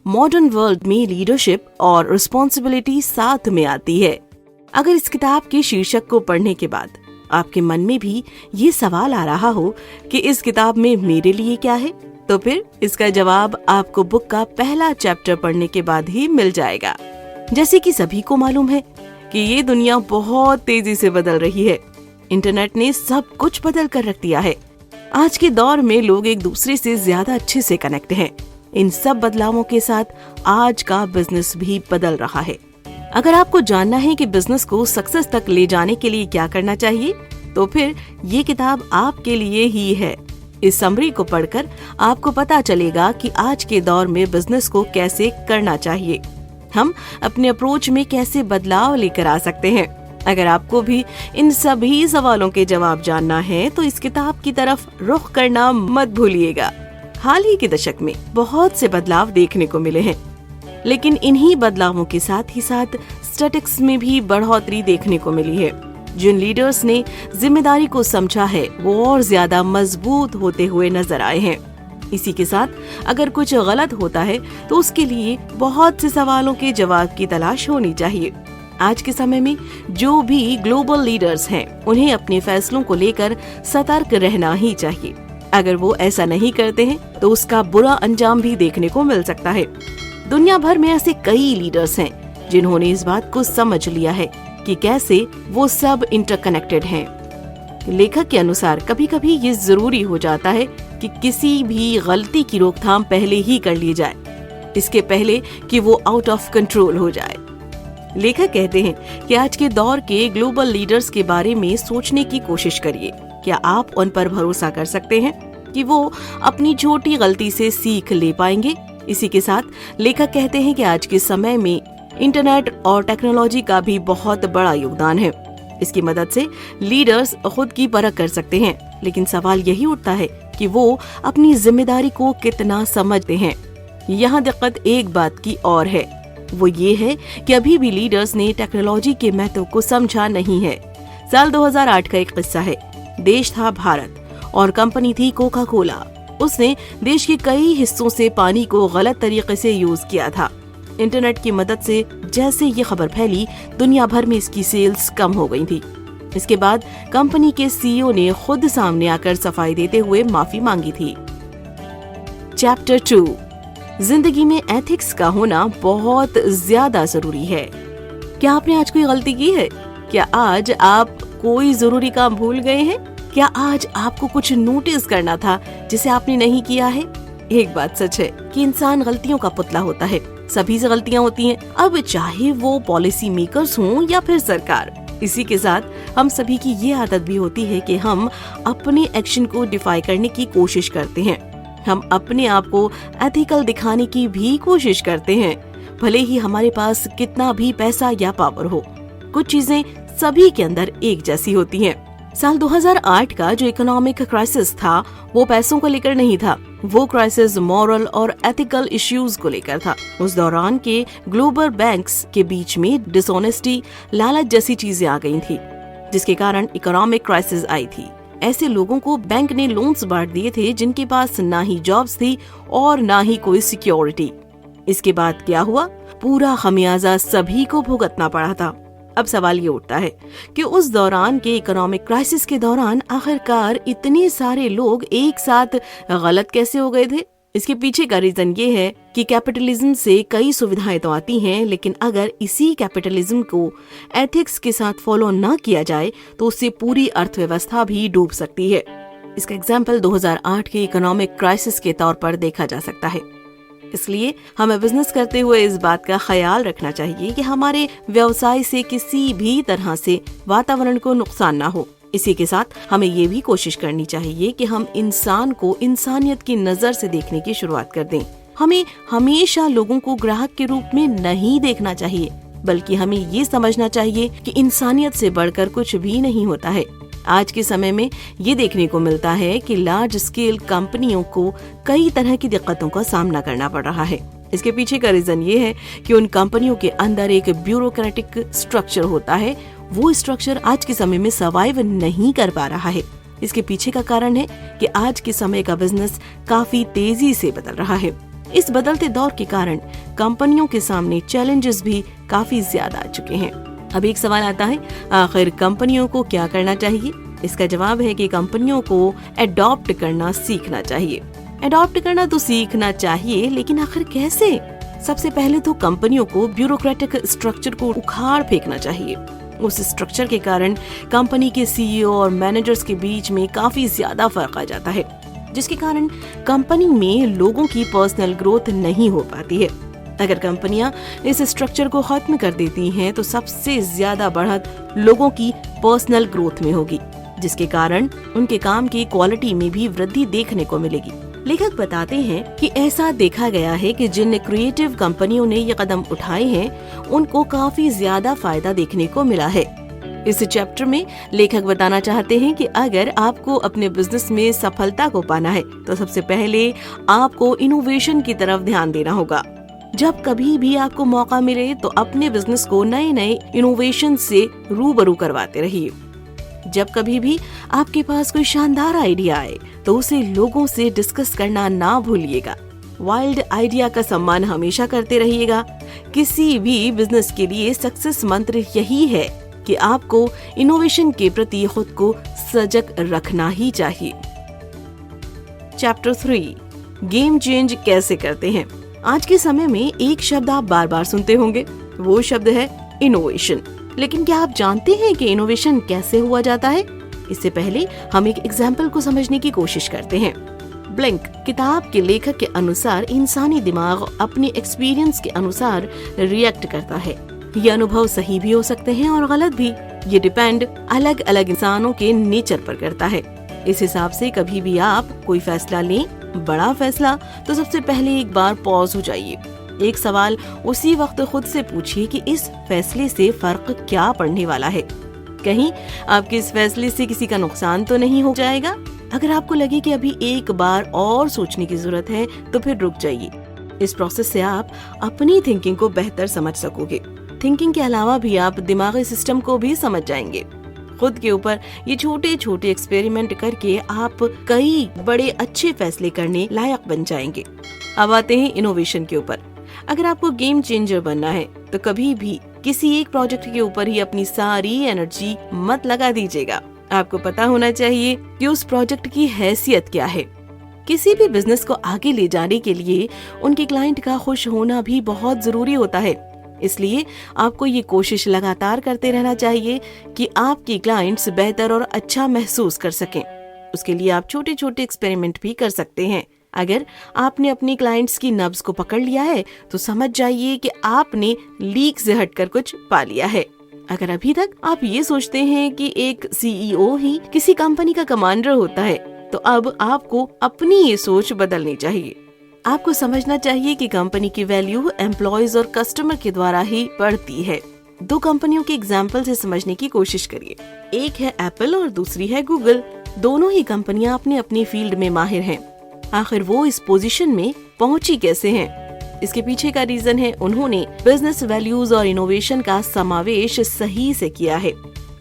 Modern world में leadership और responsibility साथ में आती है। अगर इस किताब के शीर्षक को पढ़ने के बाद आपके मन में भी ये सवाल आ रहा हो कि इस किताब में मेरे लिए क्या है, तो फिर इसका जवाब आपको बुक का पहला चैप्टर पढ़ने के बाद ही मिल जाएगा। जैसे कि सभी को मालूम है कि ये दुनिया बहुत तेजी से बदल रही है। इंटरनेट ने सब कुछ बदल कर रख दिया है। आज के दौर में लोग एक दूसरे से ज्यादा अच्छे से कनेक्ट हैं। इन सब बदलावों के साथ आज का बिजनेस भी बदल रहा है। अगर आपको जानना है कि बिजनेस को सक्सेस तक ले जाने के लिए क्या करना चाहिए, तो फिर ये किताब आपके लिए ही है। इस समरी को पढ़कर आपको पता चलेगा कि आज के दौर में बिजनेस को कैसे करना चाहिए, हम अपने अप्रोच में कैसे बदलाव लेकर आ सकते हैं। अगर आपको भी इन सभी सवालों के जवाब जानना है तो इस किताब की तरफ रुख करना मत भूलिएगा। हाल ही के दशक में बहुत से बदलाव देखने को मिले हैं, लेकिन इन्हीं बदलावों के साथ ही साथ स्टैटिस्टिक्स में भी बढ़ोतरी देखने को मिली है। जिन लीडर्स ने जिम्मेदारी को समझा है वो और ज्यादा मजबूत होते हुए नजर आए हैं। इसी के साथ अगर कुछ गलत होता है तो उसके लिए बहुत से सवालों के जवाब की तलाश होनी चाहिए। आज के समय में जो भी ग्लोबल लीडर्स हैं, उन्हें अपने फैसलों को लेकर सतर्क रहना ही चाहिए। अगर वो ऐसा नहीं करते हैं तो उसका बुरा अंजाम भी देखने को मिल सकता है। दुनिया भर में ऐसे कई लीडर्स हैं जिन्होंने इस बात को समझ लिया है कि कैसे वो सब इंटरकनेक्टेड हैं। लेखक के अनुसार कभी कभी ये जरूरी हो जाता है कि किसी भी गलती की रोकथाम पहले ही कर ली जाए, इसके पहले कि वो आउट ऑफ कंट्रोल हो जाए। लेखक कहते हैं कि आज के दौर के ग्लोबल लीडर्स के बारे में सोचने की कोशिश करिए। क्या आप उन पर भरोसा कर सकते हैं कि वो अपनी छोटी गलती से सीख ले पाएंगे? इसी के साथ लेखक कहते हैं कि आज के समय में इंटरनेट और टेक्नोलॉजी का भी बहुत बड़ा योगदान है। इसकी मदद से लीडर्स खुद की परख कर सकते हैं, लेकिन सवाल यही उठता है कि वो अपनी जिम्मेदारी को कितना समझते हैं। यहाँ दिक्कत एक बात की और है, वो ये है कि अभी भी लीडर्स ने टेक्नोलॉजी के महत्व को समझा नहीं है। साल 2008 का एक किस्सा है। देश था भारत और कंपनी थी कोका कोला। उसने देश के कई हिस्सों से पानी को गलत तरीके से यूज किया था। इंटरनेट की मदद से जैसे ये खबर फैली, दुनिया भर में इसकी सेल्स कम हो गई थी। इसके बाद कंपनी के सीईओ ने खुद सामने आकर सफाई देते हुए माफी मांगी थी। चैप्टर 2, जिंदगी में एथिक्स का होना बहुत ज्यादा जरूरी है। क्या आपने आज कोई गलती की है? क्या आज आप कोई जरूरी काम भूल गए हैं? क्या आज आपको कुछ नोटिस करना था जिसे आपने नहीं किया है? एक बात सच है कि इंसान गलतियों का पुतला होता है। सभी से गलतियां होती हैं, अब चाहे वो पॉलिसी मेकर्स हों या फिर सरकार। इसी के साथ हम सभी की ये आदत भी होती है कि हम अपने एक्शन को डिफाई करने की कोशिश करते हैं। हम अपने आप को एथिकल दिखाने की भी कोशिश करते हैं, भले ही हमारे पास कितना भी पैसा या पावर हो। कुछ चीजें सभी के अंदर एक जैसी होती हैं। साल 2008 का जो इकोनॉमिक क्राइसिस था वो पैसों को लेकर नहीं था, वो क्राइसिस मॉरल और एथिकल इश्यूज को लेकर था। उस दौरान के ग्लोबल बैंक्स के बीच में डिसऑनेस्टी, लालच जैसी चीजें आ गई थी, जिसके कारण इकोनॉमिक क्राइसिस आई थी। ऐसे लोगों को बैंक ने लोन्स बांट दिए थे जिनके पास ना ही जॉब्स थी और ना ही कोई सिक्योरिटी। इसके बाद क्या हुआ? पूरा खमियाजा सभी को भुगतना पड़ा था। अब सवाल ये उठता है कि उस दौरान के इकोनॉमिक क्राइसिस के दौरान आखिरकार इतने सारे लोग एक साथ गलत कैसे हो गए थे? इसके पीछे का रीजन ये है कि कैपिटलिज्म से कई सुविधाएं तो आती हैं, लेकिन अगर इसी कैपिटलिज्म को एथिक्स के साथ फॉलो ना किया जाए तो उससे पूरी अर्थव्यवस्था भी डूब सकती है। इसका एग्जाम्पल 2008 के इकोनॉमिक क्राइसिस के तौर पर देखा जा सकता है। इसलिए हमें बिजनेस करते हुए इस बात का ख्याल रखना चाहिए कि हमारे व्यवसाय से किसी भी तरह से वातावरण को नुकसान ना हो। इसी के साथ हमें ये भी कोशिश करनी चाहिए कि हम इंसान को इंसानियत की नजर से देखने की शुरुआत कर दें। हमें हमेशा लोगों को ग्राहक के रूप में नहीं देखना चाहिए, बल्कि हमें ये समझना चाहिए कि इंसानियत से बढ़कर कुछ भी नहीं होता है। आज के समय में ये देखने को मिलता है कि लार्ज स्केल कंपनियों को कई तरह की दिक्कतों का सामना करना पड़ रहा है। इसके पीछे का रीजन ये है कि उन कंपनियों के अंदर एक ब्यूरोक्रेटिक स्ट्रक्चर होता है। वो स्ट्रक्चर आज के समय में सर्वाइव नहीं कर पा रहा है। इसके पीछे का कारण है कि आज के समय का बिजनेस काफी तेजी से बदल रहा है। इस बदलते दौर के कारण कंपनियों के सामने चैलेंजेस भी काफी ज्यादा आ चुके हैं। अब एक सवाल आता है, आखिर कंपनियों को क्या करना चाहिए? इसका जवाब है कि कंपनियों को एडॉप्ट करना सीखना चाहिए। एडॉप्ट करना तो सीखना चाहिए, लेकिन आखिर कैसे? सबसे पहले तो कंपनियों को ब्यूरोक्रेटिक स्ट्रक्चर को उखाड़ फेंकना चाहिए। उस स्ट्रक्चर के कारण कंपनी के सीईओ और मैनेजर्स के बीच में काफी ज्यादा फर्क आ जाता है, जिसके कारण कंपनी में लोगों की पर्सनल ग्रोथ नहीं हो पाती है। अगर कंपनियां इस स्ट्रक्चर को खत्म कर देती हैं तो सबसे ज्यादा बढ़त लोगों की पर्सनल ग्रोथ में होगी, जिसके कारण उनके काम की क्वालिटी में भी वृद्धि देखने को मिलेगी। लेखक बताते हैं कि ऐसा देखा गया है कि जिन क्रिएटिव कंपनियों ने ये कदम उठाए हैं उनको काफी ज्यादा फायदा देखने को मिला है। इस चैप्टर में लेखक बताना चाहते हैं कि अगर आपको अपने बिजनेस में सफलता को पाना है तो सबसे पहले आपको इनोवेशन की तरफ ध्यान देना होगा। जब कभी भी आपको मौका मिले तो अपने बिजनेस को नए नए इनोवेशन से रूबरू करवाते रहिए। जब कभी भी आपके पास कोई शानदार आइडिया आए तो उसे लोगों से डिस्कस करना ना भूलिएगा। वाइल्ड आइडिया का सम्मान हमेशा करते रहिएगा। किसी भी बिजनेस के लिए सक्सेस मंत्र यही है कि आपको इनोवेशन के प्रति खुद को सजग रखना ही चाहिए। चैप्टर 3, गेम चेंज कैसे करते हैं? आज के समय में एक शब्द आप बार बार सुनते होंगे, वो शब्द है इनोवेशन। लेकिन क्या आप जानते हैं कि इनोवेशन कैसे हुआ जाता है? इससे पहले हम एक एग्जाम्पल को समझने की कोशिश करते हैं। ब्लिंक किताब के लेखक के अनुसार इंसानी दिमाग अपने एक्सपीरियंस के अनुसार रिएक्ट करता है। ये अनुभव सही भी हो सकते हैं और गलत भी। ये डिपेंड अलग अलग इंसानों के नेचर पर करता है। इस हिसाब से कभी भी आप कोई फैसला लें, बड़ा फैसला, तो सबसे पहले एक बार पॉज हो जाइए। एक सवाल उसी वक्त खुद से पूछिए कि इस फैसले से फर्क क्या पड़ने वाला है। कहीं आपके इस फैसले से किसी का नुकसान तो नहीं हो जाएगा? अगर आपको लगे कि अभी एक बार और सोचने की जरूरत है तो फिर रुक जाइए। इस प्रोसेस से आप अपनी थिंकिंग को बेहतर समझ सकोगे। थिंकिंग के अलावा भी आप दिमागी सिस्टम को भी समझ जाएंगे। खुद के ऊपर ये छोटे छोटे एक्सपेरिमेंट करके आप कई बड़े अच्छे फैसले करने लायक बन जाएंगे। अब आते हैं इनोवेशन के ऊपर। अगर आपको गेम चेंजर बनना है तो कभी भी किसी एक प्रोजेक्ट के ऊपर ही अपनी सारी एनर्जी मत लगा दीजिएगा। आपको पता होना चाहिए कि उस प्रोजेक्ट की हैसियत क्या है। किसी भी बिजनेस को आगे ले जाने के लिए उनके क्लाइंट का खुश होना भी बहुत जरूरी होता है। इसलिए आपको ये कोशिश लगातार करते रहना चाहिए कि आपके क्लाइंट्स बेहतर और अच्छा महसूस कर सकें। उसके लिए आप छोटे छोटे एक्सपेरिमेंट भी कर सकते हैं। अगर आपने अपने क्लाइंट्स की नब्ज को पकड़ लिया है तो समझ जाइए कि आपने लीक से हटकर कुछ पा लिया है। अगर अभी तक आप ये सोचते हैं कि एक सीईओ ही किसी कंपनी का कमांडर होता है तो अब आपको अपनी ये सोच बदलनी चाहिए। आपको समझना चाहिए कि कंपनी की वैल्यू एम्प्लॉयज और कस्टमर के द्वारा ही बढ़ती है। 2 कंपनियों के एग्जाम्पल से समझने की कोशिश करिए। एक है एप्पल और दूसरी है गूगल। दोनों ही कंपनियां अपने अपनी फील्ड में माहिर हैं। आखिर वो इस पोजीशन में पहुंची कैसे हैं? इसके पीछे का रीजन है उन्होंने बिजनेस वैल्यूज और इनोवेशन का समावेश सही से किया है।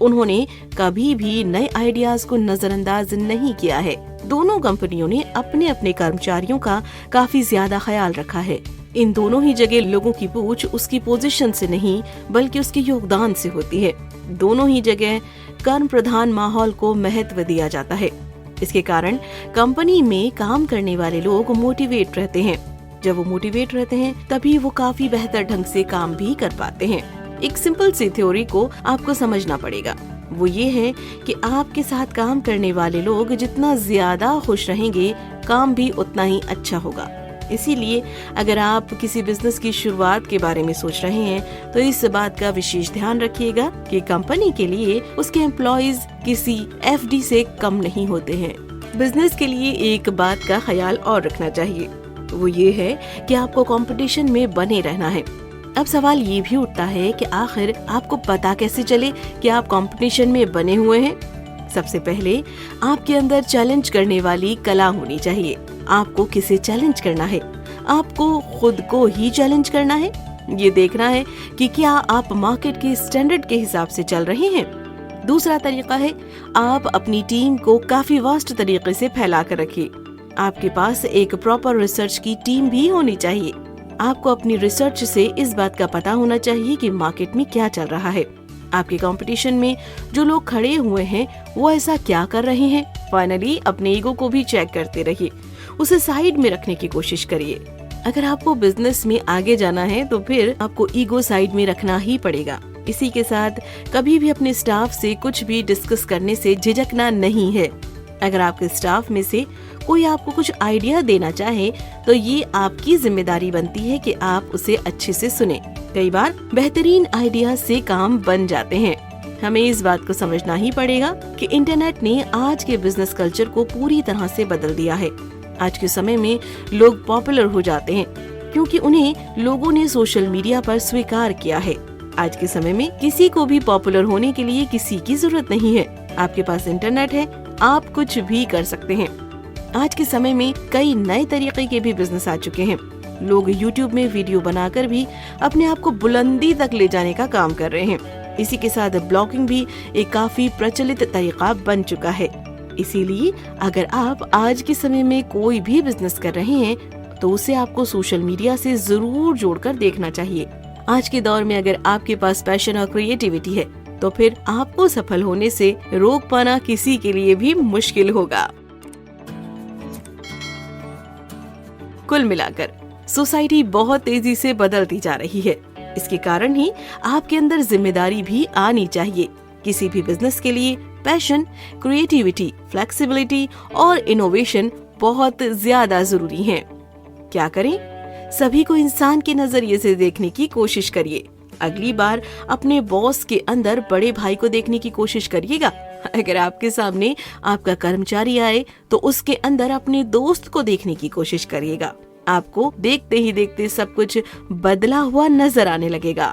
उन्होंने कभी भी नए आइडियाज को नजरअंदाज नहीं किया है। दोनों कंपनियों ने अपने अपने कर्मचारियों का काफी ज्यादा ख्याल रखा है। इन दोनों ही जगह लोगों की पूछ उसकी पोजीशन से नहीं बल्कि उसके योगदान से होती है। दोनों ही जगह कर्म प्रधान माहौल को महत्व दिया जाता है। इसके कारण कंपनी में काम करने वाले लोग मोटिवेट रहते हैं। जब वो मोटिवेट रहते हैं तभी वो काफी बेहतर ढंग से काम भी कर पाते हैं। एक सिंपल सी थ्योरी को आपको समझना पड़ेगा। वो ये है कि आपके साथ काम करने वाले लोग जितना ज्यादा खुश रहेंगे, काम भी उतना ही अच्छा होगा। इसीलिए अगर आप किसी बिजनेस की शुरुआत के बारे में सोच रहे हैं तो इस बात का विशेष ध्यान रखिएगा कि कंपनी के लिए उसके एम्प्लॉयज किसी एफडी से कम नहीं होते हैं। बिजनेस के लिए एक बात का ख्याल और रखना चाहिए, वो ये है कि आपको कंपटीशन में बने रहना है। अब सवाल ये भी उठता है कि आखिर आपको पता कैसे चले कि आप कंपटीशन में बने हुए हैं? सबसे पहले आपके अंदर चैलेंज करने वाली कला होनी चाहिए। आपको किसे चैलेंज करना है? आपको खुद को ही चैलेंज करना है। ये देखना है कि क्या आप मार्केट के स्टैंडर्ड के हिसाब से चल रहे हैं। दूसरा तरीका है आप अपनी टीम को काफी वास्ट तरीके से फैला कर रखिए। आपके पास एक प्रॉपर रिसर्च की टीम भी होनी चाहिए। आपको अपनी रिसर्च से इस बात का पता होना चाहिए कि मार्केट में क्या चल रहा है, आपके कंपटीशन में जो लोग खड़े हुए हैं वो ऐसा क्या कर रहे हैं। फाइनली अपने ईगो को भी चेक करते रहिए, उसे साइड में रखने की कोशिश करिए। अगर आपको बिजनेस में आगे जाना है तो फिर आपको ईगो साइड में रखना ही पड़ेगा। इसी के साथ कभी भी अपने स्टाफ से कुछ भी डिस्कस करने से झिझकना नहीं है। अगर आपके स्टाफ में से कोई आपको कुछ आइडिया देना चाहे तो ये आपकी जिम्मेदारी बनती है कि आप उसे अच्छे से सुने। कई बार बेहतरीन आइडिया से काम बन जाते हैं। हमें इस बात को समझना ही पड़ेगा कि इंटरनेट ने आज के बिजनेस कल्चर को पूरी तरह से बदल दिया है। आज के समय में लोग पॉपुलर हो जाते हैं क्योंकि उन्हें लोगों ने सोशल मीडिया पर स्वीकार किया है। आज के समय में किसी को भी पॉपुलर होने के लिए किसी की जरूरत नहीं है। आपके पास इंटरनेट है, आप कुछ भी कर सकते हैं। आज के समय में कई नए तरीके के भी बिजनेस आ चुके हैं। लोग YouTube में वीडियो बनाकर भी अपने आप को बुलंदी तक ले जाने का काम कर रहे हैं। इसी के साथ ब्लॉगिंग भी एक काफी प्रचलित तरीका बन चुका है। इसीलिए अगर आप आज के समय में कोई भी बिजनेस कर रहे हैं तो उसे आपको सोशल मीडिया से जरूर जोड़कर देखना चाहिए। आज के दौर में अगर आपके पास पैशन और क्रिएटिविटी है तो फिर आपको सफल होने से रोक पाना किसी के लिए भी मुश्किल होगा। कुल मिलाकर सोसाइटी बहुत तेजी से बदलती जा रही है। इसके कारण ही आपके अंदर जिम्मेदारी भी आनी चाहिए। किसी भी बिजनेस के लिए पैशन, क्रिएटिविटी, फ्लेक्सिबिलिटी और इनोवेशन बहुत ज्यादा जरूरी हैं। क्या करें? सभी को इंसान के नजरिए से देखने की कोशिश करिए। अगली बार अपने बॉस के अंदर बड़े भाई को देखने की कोशिश करिएगा। अगर आपके सामने आपका कर्मचारी आए तो उसके अंदर अपने दोस्त को देखने की कोशिश करिएगा। आपको देखते ही देखते सब कुछ बदला हुआ नजर आने लगेगा।